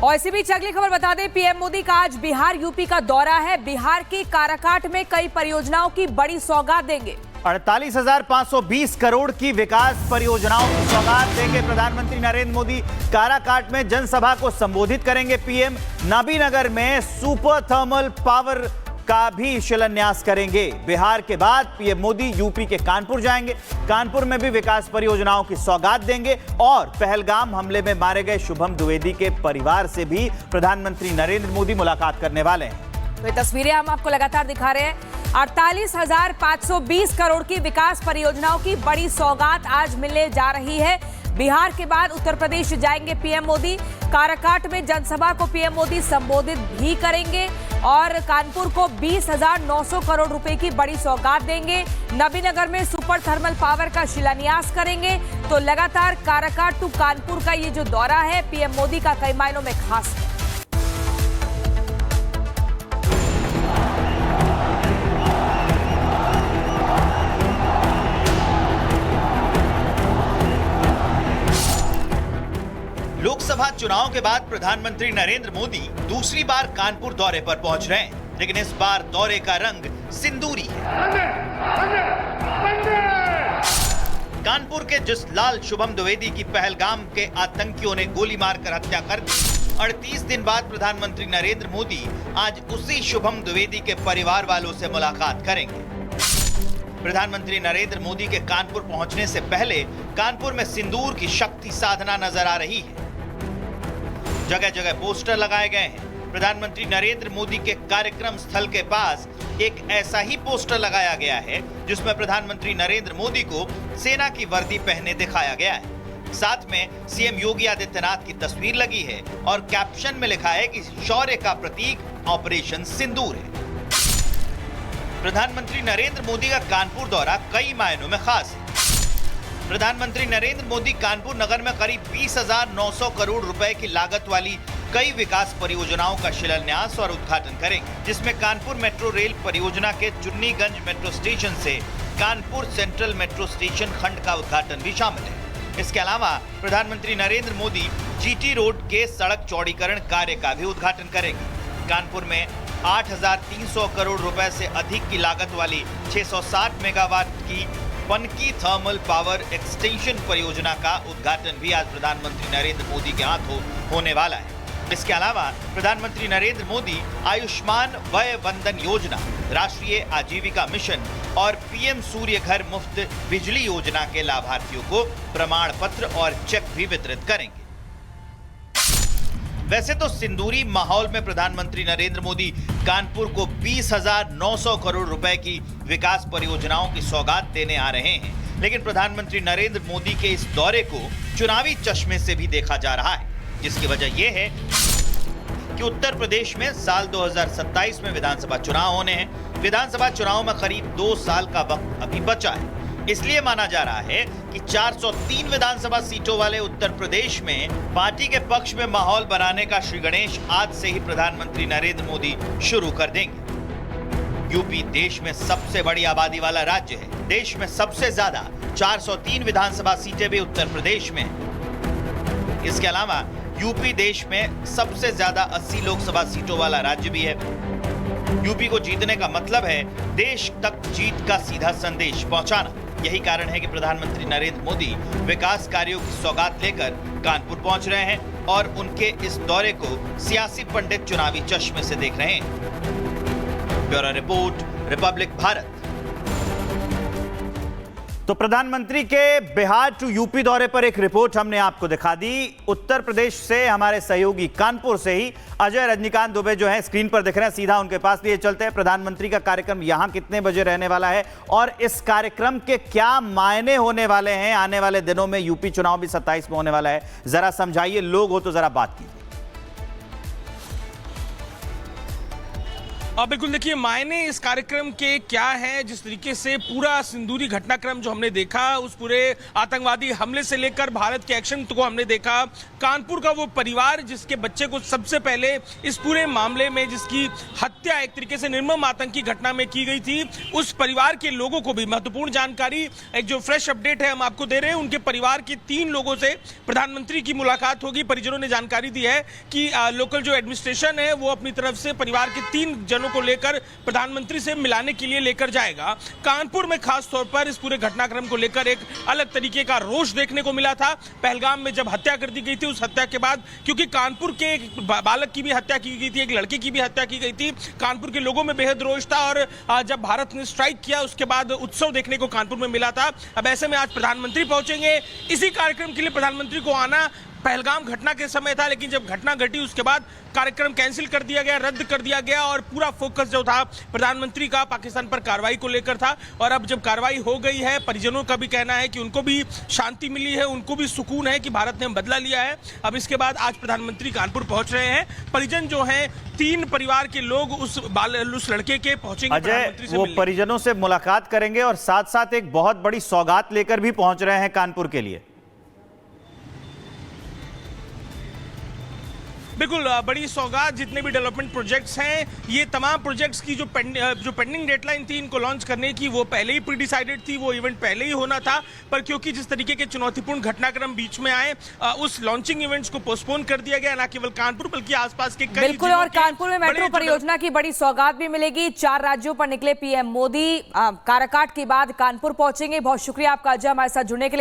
और इसी बीच अगली खबर बता दें, पीएम मोदी का आज बिहार यूपी का दौरा है। बिहार की काराकाट में कई परियोजनाओं की बड़ी सौगात देंगे। 48,520 करोड़ की विकास परियोजनाओं की सौगात देंगे प्रधानमंत्री नरेंद्र मोदी। काराकाट में जनसभा को संबोधित करेंगे पीएम। नबीनगर में सुपर थर्मल पावर का भी शिलान्यास करेंगे। बिहार के बाद पीएम मोदी यूपी के कानपुर जाएंगे। कानपुर में भी विकास परियोजनाओं की सौगात देंगे और पहलगाम हमले में मारे गए शुभम द्विवेदी के परिवार से भी प्रधानमंत्री नरेंद्र मोदी मुलाकात करने वाले हैं। तो ये तस्वीरें हम आपको लगातार दिखा रहे हैं। 48,520 करोड़ की विकास परियोजनाओं की बड़ी सौगात आज मिलने जा रही है। बिहार के बाद उत्तर प्रदेश जाएंगे पीएम मोदी। काराकाट में जनसभा को पीएम मोदी संबोधित भी करेंगे और कानपुर को 20,900 करोड़ रुपए की बड़ी सौगात देंगे। नबीनगर में सुपर थर्मल पावर का शिलान्यास करेंगे। तो लगातार काराकाट टू कानपुर का ये जो दौरा है पीएम मोदी का कई मायनों में खास है। लोकसभा चुनाव के बाद प्रधानमंत्री नरेंद्र मोदी दूसरी बार कानपुर दौरे पर पहुंच रहे हैं, लेकिन इस बार दौरे का रंग सिंदूरी है। कानपुर के जिस लाल शुभम द्विवेदी की पहलगाम के आतंकियों ने गोली मारकर हत्या कर दी, 38 दिन बाद प्रधानमंत्री नरेंद्र मोदी आज उसी शुभम द्विवेदी के परिवार वालों से मुलाकात करेंगे। प्रधानमंत्री नरेंद्र मोदी के कानपुर पहुंचने से पहले कानपुर में सिंदूर की शक्ति साधना नजर आ रही है। जगह जगह पोस्टर लगाए गए हैं। प्रधानमंत्री नरेंद्र मोदी के कार्यक्रम स्थल के पास एक ऐसा ही पोस्टर लगाया गया है जिसमें प्रधानमंत्री नरेंद्र मोदी को सेना की वर्दी पहने दिखाया गया है। साथ में सीएम योगी आदित्यनाथ की तस्वीर लगी है और कैप्शन में लिखा है कि शौर्य का प्रतीक ऑपरेशन सिंदूर है। प्रधानमंत्री नरेंद्र मोदी का कानपुर दौरा कई मायनों में खास है। प्रधानमंत्री नरेंद्र मोदी कानपुर नगर में करीब 20,900 करोड़ रुपए की लागत वाली कई विकास परियोजनाओं का शिलान्यास और उद्घाटन करेंगे, जिसमें कानपुर मेट्रो रेल परियोजना के चुन्नीगंज मेट्रो स्टेशन से कानपुर सेंट्रल मेट्रो स्टेशन खंड का उद्घाटन भी शामिल है। इसके अलावा प्रधानमंत्री नरेंद्र मोदी जीटी रोड के सड़क चौड़ीकरण कार्य का भी उद्घाटन करेंगे। कानपुर में 8,300 करोड़ रुपए से अधिक की लागत वाली 660 मेगावाट की पनकी थर्मल पावर एक्सटेंशन परियोजना का उद्घाटन भी आज प्रधानमंत्री नरेंद्र मोदी के हाथों होने वाला है। इसके अलावा प्रधानमंत्री नरेंद्र मोदी आयुष्मान वय वंदन योजना, राष्ट्रीय आजीविका मिशन और पीएम सूर्य घर मुफ्त बिजली योजना के लाभार्थियों को प्रमाण पत्र और चेक भी वितरित करेंगे। वैसे तो सिंदूरी माहौल में प्रधानमंत्री नरेंद्र मोदी कानपुर को 20,900 करोड़ रुपए की विकास परियोजनाओं की सौगात देने आ रहे हैं, लेकिन प्रधानमंत्री नरेंद्र मोदी के इस दौरे को चुनावी चश्मे से भी देखा जा रहा है, जिसकी वजह यह है कि उत्तर प्रदेश में साल 2027 में विधानसभा चुनाव होने हैं। विधानसभा चुनाव में करीब 2 साल का वक्त अभी बचा है। इसलिए माना जा रहा है कि 403 विधानसभा सीटों वाले उत्तर प्रदेश में पार्टी के पक्ष में माहौल बनाने का श्री गणेश आज से ही प्रधानमंत्री नरेंद्र मोदी शुरू कर देंगे। यूपी देश में सबसे बड़ी आबादी वाला राज्य है। देश में सबसे ज्यादा 403 विधानसभा सीटें भी उत्तर प्रदेश में हैं। इसके अलावा यूपी देश में सबसे ज्यादा 80 लोकसभा सीटों वाला राज्य भी है। यूपी को जीतने का मतलब है देश तक जीत का सीधा संदेश पहुंचाना। यही कारण है कि प्रधानमंत्री नरेंद्र मोदी विकास कार्यों की सौगात लेकर कानपुर पहुंच रहे हैं और उनके इस दौरे को सियासी पंडित चुनावी चश्मे से देख रहे हैं। Bureau report, Republic Bharat. तो प्रधानमंत्री के बिहार टू यूपी दौरे पर एक रिपोर्ट हमने आपको दिखा दी। उत्तर प्रदेश से हमारे सहयोगी कानपुर से ही अजय रजनीकांत दुबे जो है स्क्रीन पर दिख रहे हैं, सीधा उनके पास लिए चलते हैं। प्रधानमंत्री का कार्यक्रम यहां कितने बजे रहने वाला है और इस कार्यक्रम के क्या मायने होने वाले हैं आने वाले दिनों में? यूपी चुनाव भी 27 में होने वाला है, जरा समझाइए। लोग हो तो जरा बात कीजिए। बिल्कुल, देखिए मायने इस कार्यक्रम के क्या है। जिस तरीके से पूरा सिंदूरी घटनाक्रम जो हमने देखा, उस पूरे आतंकवादी हमले से लेकर भारत के एक्शन को हमने देखा, कानपुर का वो परिवार जिसके बच्चे को सबसे पहले इस पूरे मामले में जिसकी हत्या एक तरीके से निर्मम आतंकी घटना में की गई थी, उस परिवार के लोगों को भी महत्वपूर्ण जानकारी, एक जो फ्रेश अपडेट है हम आपको दे रहे हैं। उनके परिवार के 3 लोगों से प्रधानमंत्री की मुलाकात होगी। परिजनों ने जानकारी दी है कि लोकल जो एडमिनिस्ट्रेशन है वो अपनी तरफ से परिवार के 3 जनों को लेकर प्रधानमंत्री से मिलाने के लिए लेकर जाएगा। कानपुर में खास तौर पर इस पूरे घटनाक्रम को लेकर एक अलग तरीके का रोष देखने को मिला था। पहलगाम में जब हत्या कर दी गई थी, उस हत्या के बाद, क्योंकि कानपुर के एक बालक की भी हत्या की गई थी, एक लड़के की भी हत्या की गई थी, कानपुर के लोगों में बेहद रोष था। और जब भारत ने स्ट्राइक किया उसके बाद उत्सव देखने को कानपुर में मिला था। अब ऐसे में आज प्रधानमंत्री पहुंचेंगे। इसी कार्यक्रम के लिए प्रधानमंत्री को आना पहलगाम घटना के समय था, लेकिन जब घटना घटी उसके बाद कार्यक्रम कैंसिल कर दिया गया, रद्द कर दिया गया और पूरा फोकस जो था प्रधानमंत्री का पाकिस्तान पर कार्रवाई को लेकर था। और अब जब कार्रवाई हो गई है, परिजनों का भी कहना है कि उनको भी शांति मिली है, उनको भी सुकून है कि भारत ने बदला लिया है। अब इसके बाद आज प्रधानमंत्री कानपुर पहुंच रहे हैं। परिजन जो हैं, 3 परिवार के लोग उस लड़के के पहुंचेंगे प्रधानमंत्री से वो मिलने। परिजनों से मुलाकात करेंगे और साथ साथ एक बहुत बड़ी सौगात लेकर भी पहुंच रहे हैं कानपुर के लिए। बिल्कुल, बड़ी सौगात। जितने भी डेवलपमेंट प्रोजेक्ट्स हैं, ये तमाम प्रोजेक्ट्स की जो पेंडिंग डेडलाइन थी इनको लॉन्च करने की, वो पहले ही प्री डिसाइडेड थी, वो इवेंट पहले ही होना था। पर क्योंकि जिस तरीके के चुनौतीपूर्ण घटनाक्रम बीच में आए, उस लॉन्चिंग इवेंट्स को पोस्टपोन कर दिया गया। न केवल कानपुर बल्कि आसपास के कई बिल्कुल, और कानपुर में मेट्रो परियोजना की बड़ी सौगात भी मिलेगी। 4 राज्यों पर निकले पीएम मोदी काराकाट के बाद कानपुर पहुंचेंगे। बहुत शुक्रिया आपका अजय हमारे साथ जुड़ने के लिए।